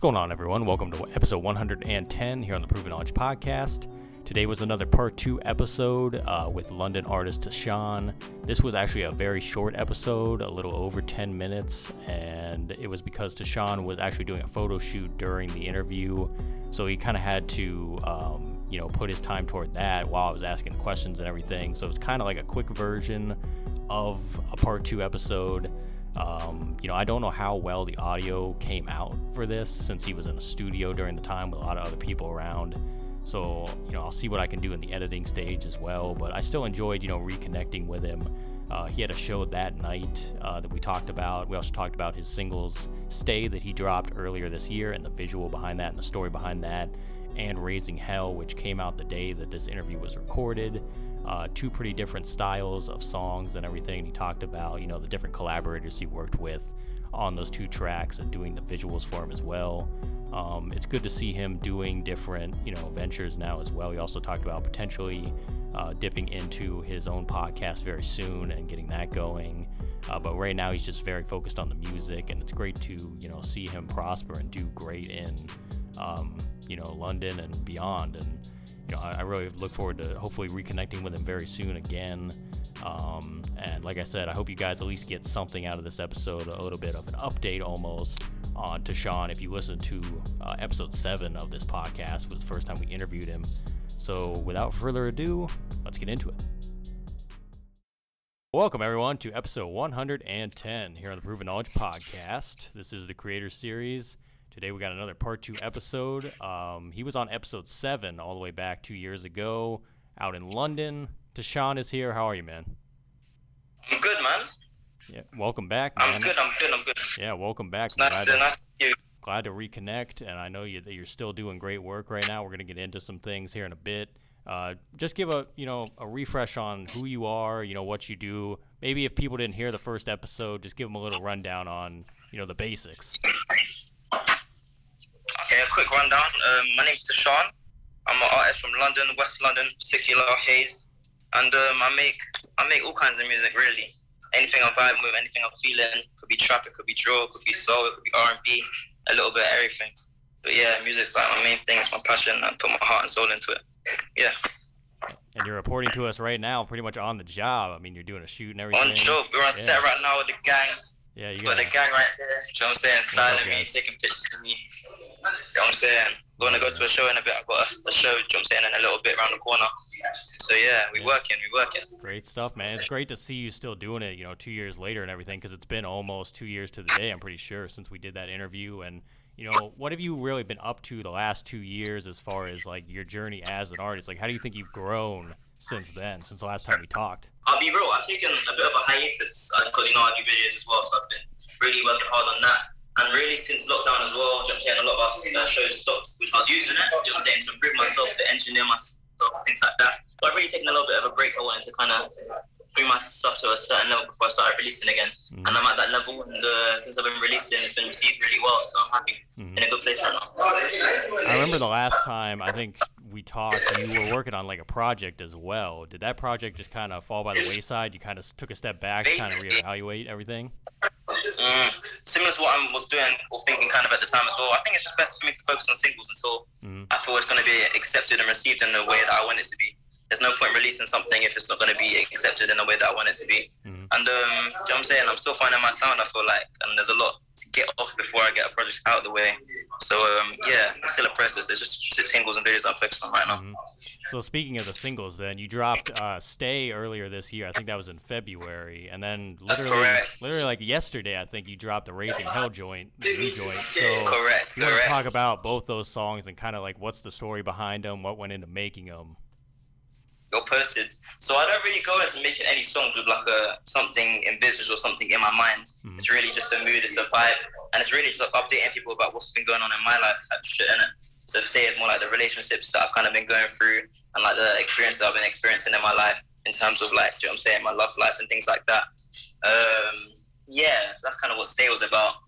What's going on, everyone? Welcome to episode 110 here on the Proven Knowledge Podcast. Today was another part 2 episode with London artist Tashan. This was actually a very short episode, a little over 10 minutes, and it was because Tashan was actually doing a photo shoot during the interview, so he kind of had to, put his time toward that while I was asking questions and everything. So it's kind of like a quick version of a part 2 episode. I don't know how well the audio came out for this since he was in a studio during the time with a lot of other people around. So, I'll see what I can do in the editing stage as well. But I still enjoyed, reconnecting with him. He had a show that night that we talked about. We also talked about his singles Stay that he dropped earlier this year and the visual behind that and the story behind that, and Raising Hell, which came out the day that this interview was recorded. Two pretty different styles of songs and everything. He talked about, the different collaborators he worked with on those two tracks and doing the visuals for him as well. It's good to see him doing different, ventures now as well. He also talked about potentially dipping into his own podcast very soon and getting that going. But right now he's just very focused on the music, and it's great to, see him prosper and do great in, London and beyond. And I really look forward to hopefully reconnecting with him very soon again. And like I said, I hope you guys at least get something out of this episode, a little bit of an update almost on Tashan. If you listen to episode 7 of this podcast, was the first time we interviewed him. So without further ado, let's get into it. Welcome everyone to episode 110 here on the Proven Knowledge Podcast. This is the Creator Series. Today we got another part 2 episode. He was on episode 7 all the way back 2 years ago out in London. Tashan is here. How are you, man? I'm good, man. Yeah, welcome back, man. I'm good. Yeah, welcome back. Nice to you. Glad to reconnect, and I know that you're still doing great work right now. We're going to get into some things here in a bit. Just give a refresh on who you are, what you do. Maybe if people didn't hear the first episode, just give them a little rundown on, the basics. Okay, a quick rundown. My name's Tashan. I'm an artist from London, West London, particular Hayes, and I make all kinds of music, really. Anything I'm vibing with, anything I'm feeling. Could be trap, it could be drill, it could be soul, it could be R&B, a little bit of everything. But yeah, music's like my main thing. It's my passion. I put my heart and soul into it. Yeah. And you're reporting to us right now, pretty much on the job. I mean, you're doing a shoot and everything. On job, we're on set right now with the gang. Yeah, you got the gang right there. You know what I'm saying? Styling me, taking pictures of me. You know what I'm saying? Going to go to a show in a bit. I've got a show, you know what I'm saying, in a little bit around the corner. So yeah, we working. Great stuff, man. It's great to see you still doing it, 2 years later and everything, because it's been almost 2 years to the day, I'm pretty sure, since we did that interview. And, what have you really been up to the last 2 years as far as, like, your journey as an artist? Like, how do you think you've grown since then, since the last time we talked? I'll be real, I've taken a bit of a hiatus, because, I do videos as well, so I've been really working hard on that. And really, since lockdown as well, you know what I'm saying, a lot of our shows stopped, which I was using it, you know what I'm saying, to improve myself, to engineer myself, things like that. But I've really taken a little bit of a break. I wanted to kind of bring my stuff to a certain level before I started releasing again. And I'm at that level, and since I've been releasing, it's been received really well, so I'm happy. In a good place right now. I remember the last time, I think we talked, you were working on like a project as well. Did that project just kind of fall by the wayside? You kind of took a step back to kind of reevaluate everything? Similar to what I was doing or thinking kind of at the time as well. I think it's just best for me to focus on singles until I feel it's going to be accepted and received in the way that I want it to be. There's no point releasing something if it's not going to be accepted in the way that I want it to be. And you know what I'm saying? I'm still finding my sound, I feel like, and there's a lot to get off before I get a project out of the way. So it's still a process. It's just singles and videos I'm focused on right now. So speaking of the singles, then you dropped "Stay" earlier this year. I think that was in February, and then literally like yesterday, I think you dropped the "Raising Hell" joint, the new joint. So correct. You want to talk about both those songs and kind of like what's the story behind them, what went into making them? You're posted. So I don't really go into making any songs with like something envisaged or something in my mind. It's really just a mood, it's a vibe, and it's really just like updating people about what's been going on in my life type of shit, innit? So Stay is more like the relationships that I've kind of been going through and like the experiences I've been experiencing in my life in terms of like, you know what I'm saying, my love life and things like that. So that's kind of what Stay was about.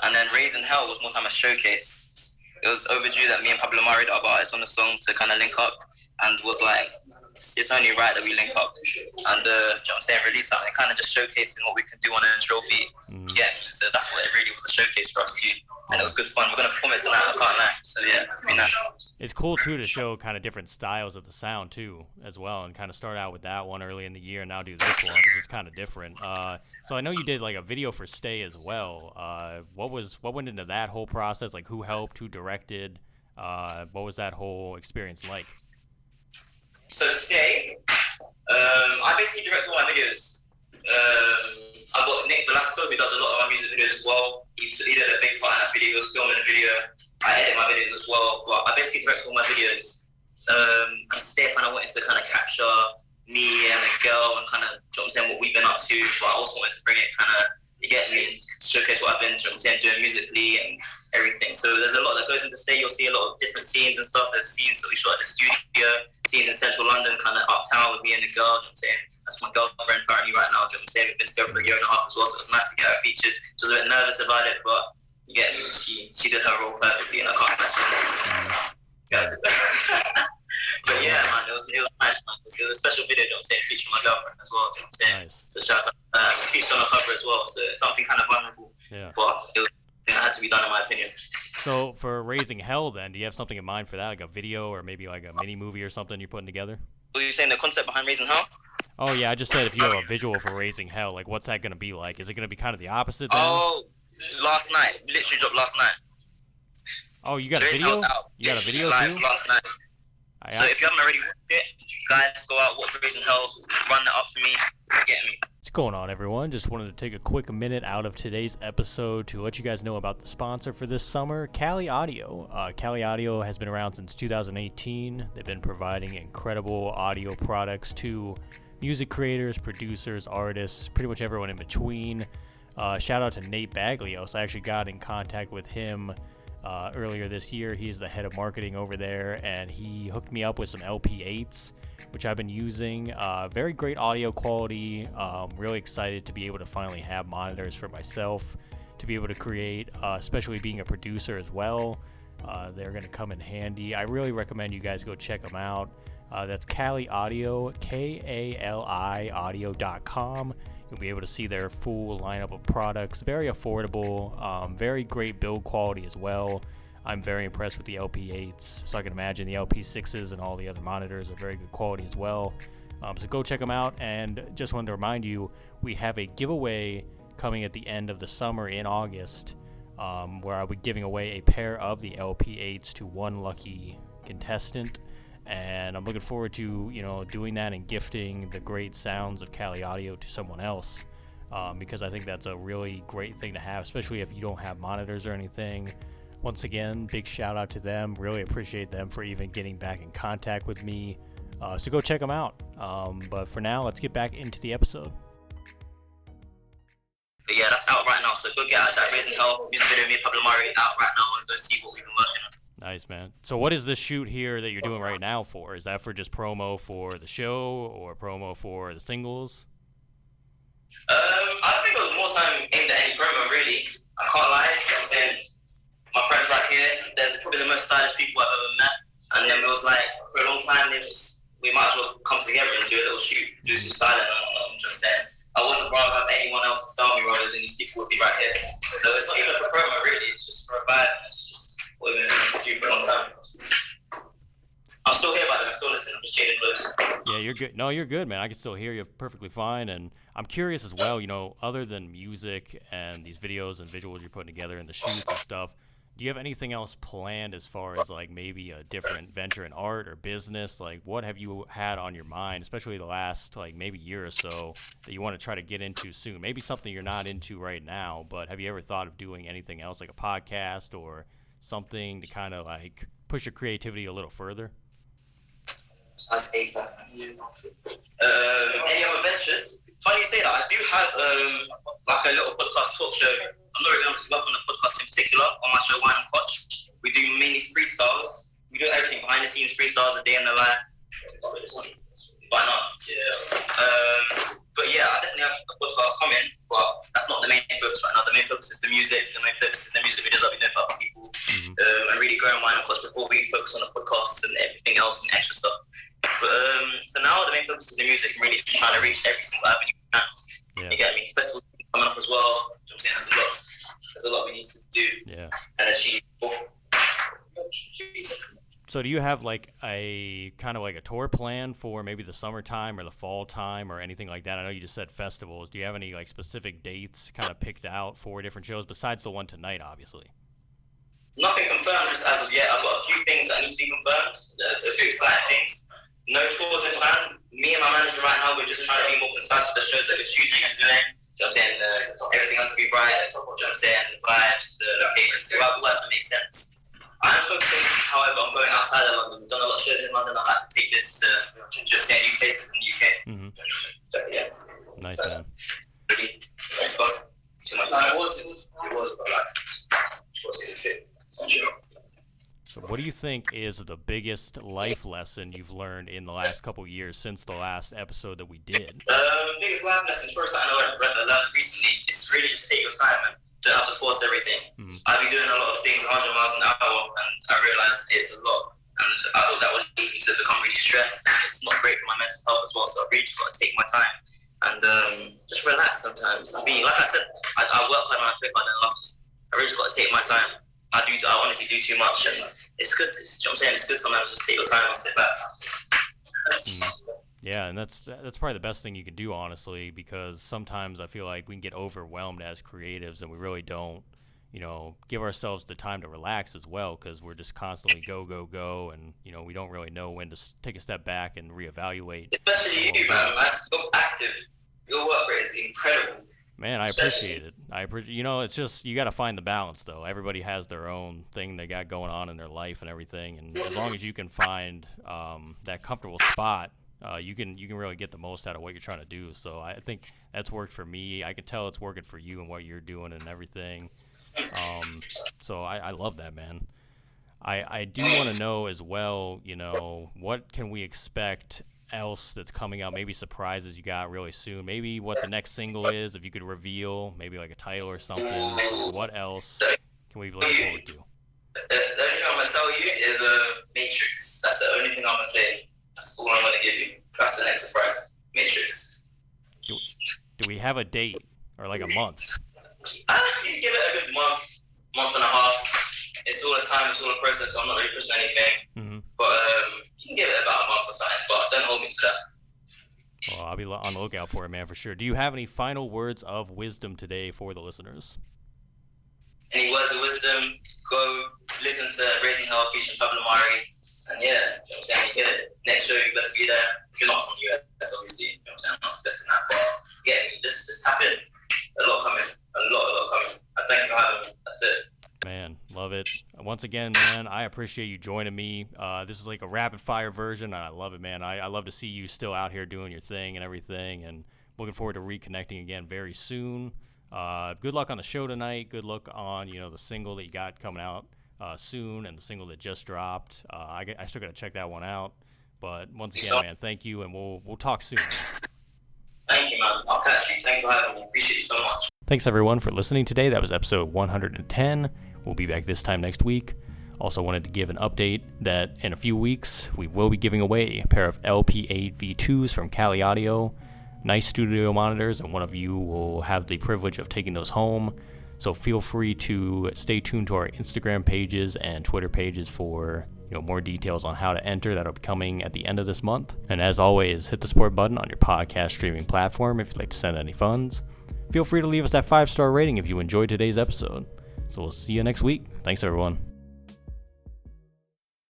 And then Raising Hell was more time a showcase. It was overdue that me and Pablo Mari, the other artist on the song, to kind of link up, and was like, it's only right that we link up and you know what I'm saying, release something, kind of just showcasing what we can do on a drill beat. Yeah, so that's what it really was, a showcase for us too. And it was good fun. We're gonna perform it tonight, I can't lie. So yeah, it'll be nice. It's cool too to show kind of different styles of the sound too, as well, and kind of start out with that one early in the year, and now do this one, which is kind of different. So I know you did like a video for Stay as well. What went into that whole process? Like, who helped, who directed? What was that whole experience like? So Stay, I basically direct all my videos. I've got Nick Velasco, who does a lot of my music videos as well. He did a big part in that video. He was filming the video. I edit my videos as well, but I basically direct all my videos. And Stay kind of wanted to kind of capture me and a girl and kind of, you know what I'm saying, what we've been up to, but I also wanted to bring it kind of, you get me, and showcase what I've been, you know what I'm saying, doing musically and everything. So there's a lot that goes into Stay. You'll see a lot of different scenes and stuff. There's scenes that we shot at the studio, scenes in central London, kind of uptown with me and the girl, you know what I'm saying. That's my girlfriend currently right now, you know what I'm saying. We've been together for a year and a half as well, so it was nice to get her featured. She was a bit nervous about it, but you get me, she did her role perfectly, and I can't imagine. Yeah. But yeah, man, it was nice, man. It was a special video, you know what I'm saying, featuring my girlfriend as well, you know what I'm saying. Nice. So shout out, featured on the cover as well, so it's something kind of vulnerable. Yeah. But it had to be done in my opinion. So for Raising Hell then, do you have something in mind for that, like a video or maybe like a mini movie or something you're putting together? What are you saying, the concept behind Raising Hell? Oh yeah, I just said if you have a visual for Raising Hell, like what's that going to be like? Is it going to be kind of the opposite then? Oh, last night. Literally dropped last night. Oh, you got a video? You got a video live too? Last night. So if you haven't already watched it, guys, go out, watch Raising Hell, run that up for me, get me. What's going on, everyone? Just wanted to take a quick minute out of today's episode to let you guys know about the sponsor for this summer, Kali Audio. Kali Audio has been around since 2018. They've been providing incredible audio products to music creators, producers, artists, pretty much everyone in between. Shout out to Nate Baglios. I actually got in contact with him earlier this year. He's the head of marketing over there, and he hooked me up with some LP8s, which I've been using. Very great audio quality. Really excited to be able to finally have monitors for myself to be able to create, especially being a producer as well. They're going to come in handy. I really recommend you guys go check them out. That's Kali Audio, Kali audio.com. You'll be able to see their full lineup of products. Very affordable, very great build quality as well. I'm very impressed with the LP8s, so I can imagine the LP6s and all the other monitors are very good quality as well. So go check them out, and just wanted to remind you, we have a giveaway coming at the end of the summer in August, where I'll be giving away a pair of the LP8s to one lucky contestant. And I'm looking forward to, doing that and gifting the great sounds of Kali Audio to someone else, because I think that's a really great thing to have, especially if you don't have monitors or anything. Once again, big shout out to them. Really appreciate them for even getting back in contact with me. So go check them out. But for now, let's get back into the episode. But yeah, that's out right now. So go get out that Raising Hell music video, me and Pablo Mari, out right now, and go see what we've been working on. Nice, man. So what is this shoot here that you're doing right now for? Is that for just promo for the show or promo for the singles? I don't think it was more time aimed at any promo, really. I can't lie. You know what I'm saying? My friends right here, they're probably the most stylish people I've ever met. And then it was like, for a long time, we might as well come together and do a little shoot, do some styling. You know what I'm saying? I wouldn't rather have anyone else to style me rather than these people would be right here. So it's not even for promo, really. It's just for a vibe. It's just what we've been doing for a long time. I'm still here, by the way. I'm still listening. I'm just changing clothes. Yeah, you're good. No, you're good, man. I can still hear you perfectly fine. And I'm curious as well, other than music and these videos and visuals you're putting together and the shoots and stuff, do you have anything else planned as far as like maybe a different venture in art or business? Like what have you had on your mind, especially the last like maybe year or so, that you want to try to get into soon? Maybe something you're not into right now, but have you ever thought of doing anything else like a podcast or something to kind of like push your creativity a little further? Any other ventures? Funny you say that. I do have like a little podcast talk show. I'm not really going to work on the podcast in particular on my show Wine and Koch. We do mainly freestyles. We do everything behind the scenes, freestyles, a day in the life. Why not? Yeah. But yeah, I definitely have a podcast coming, but that's not the main focus right now. The main focus is the music. The main focus is the music videos I'll be doing for other people. And really growing Wine and Koch before we focus on the podcasts and everything else and extra stuff. But for now, the main focus is the music and really trying to reach every single avenue we can. Yeah. You get me? Festivals coming up as well. You know what I'm saying? There's a lot we need to do and achieve. So do you have like a kind of like a tour plan for maybe the summertime or the fall time or anything like that? I know you just said festivals. Do you have any like specific dates kind of picked out for different shows besides the one tonight, obviously? Nothing confirmed just as of yet. I've got a few things that need to be confirmed. A few exciting things. No tours in plan. Me and my manager right now, we're just trying to be more concise with the shows that we're shooting and doing. You know what I'm saying? Everything has to be right. You know what I'm saying? The vibes, the locations, the all has to make sense. I'm focusing, however, on going outside of London. We've done a lot of shows in London. I'd like to take this to, you know what I'm saying, new places in the UK. Mm-hmm. So, yeah. Nice, man. Really, it was too much. It was, but like, it wasn't fit. So what do you think is the biggest life lesson you've learned in the last couple of years since the last episode that we did? Biggest life lessons, first I learned recently, is really just take your time and don't have to force everything. I've been doing a lot of things 100 miles an hour and I realised it's a lot and I thought that would lead me to become really stressed. It's not great for my mental health as well, so I've really just got to take my time and just relax sometimes. I mean, like I said, I work hard when I play hard and lost. I really just got to take my time. I honestly do too much, and it's good. You know what I'm saying? It's good sometimes just take your time and sit back. Yeah, and that's probably the best thing you can do, honestly, because sometimes I feel like we can get overwhelmed as creatives, and we really don't, give ourselves the time to relax as well, because we're just constantly go, and we don't really know when to take a step back and reevaluate. Especially you, man. That's so active. Your work rate is incredible. Man, I appreciate it. It's just, you got to find the balance, though. Everybody has their own thing they got going on in their life and everything. And as long as you can find that comfortable spot, you can really get the most out of what you're trying to do. So I think that's worked for me. I can tell it's working for you and what you're doing and everything. So I love that, man. I do want to know as well, what can we expect else that's coming out, maybe surprises you got really soon, maybe what the next single is, if you could reveal, maybe like a title or something. What else can we look forward to? The only thing I'm going to tell you is Matrix. That's the only thing I'm going to say. That's all I'm going to give you. That's the next surprise. Matrix. Do we have a date or like a month? You can give it a good month and a half. It's all the time, it's all the process, so I'm not really pushing anything. Mm-hmm. But you can give it about a month or something, but don't hold me to that. Well, I'll be on the lookout for it, man, for sure. Do you have any final words of wisdom today for the listeners? Any words of wisdom? Go listen to Raising Hell featuring Pablo Mari. And yeah, you know what I'm saying? You get it. Next show, you better be there. If you're not from the US, obviously, you know what I'm saying? I'm not expecting that. But yeah, just tap in. A lot coming. A lot coming. And thank you for having me. That's it. Man, love it. Once again, man, I appreciate you joining me. This is like a rapid fire version, and I love it, man. I love to see you still out here doing your thing and everything, and looking forward to reconnecting again very soon. Good luck on the show tonight. Good luck on, the single that you got coming out soon and the single that just dropped. I still got to check that one out. But once again, man, thank you, and we'll talk soon. Thank you, man. I'll catch you. Thank you for having me. Appreciate you so much. Thanks, everyone, for listening today. That was episode 110. We'll be back this time next week. Also wanted to give an update that in a few weeks, we will be giving away a pair of LP8 V2s from Cali Audio. Nice studio monitors, and one of you will have the privilege of taking those home. So feel free to stay tuned to our Instagram pages and Twitter pages for more details on how to enter. That'll be coming at the end of this month. And as always, hit the support button on your podcast streaming platform if you'd like to send any funds. Feel free to leave us that 5-star rating if you enjoyed today's episode. So we'll see you next week. Thanks, everyone.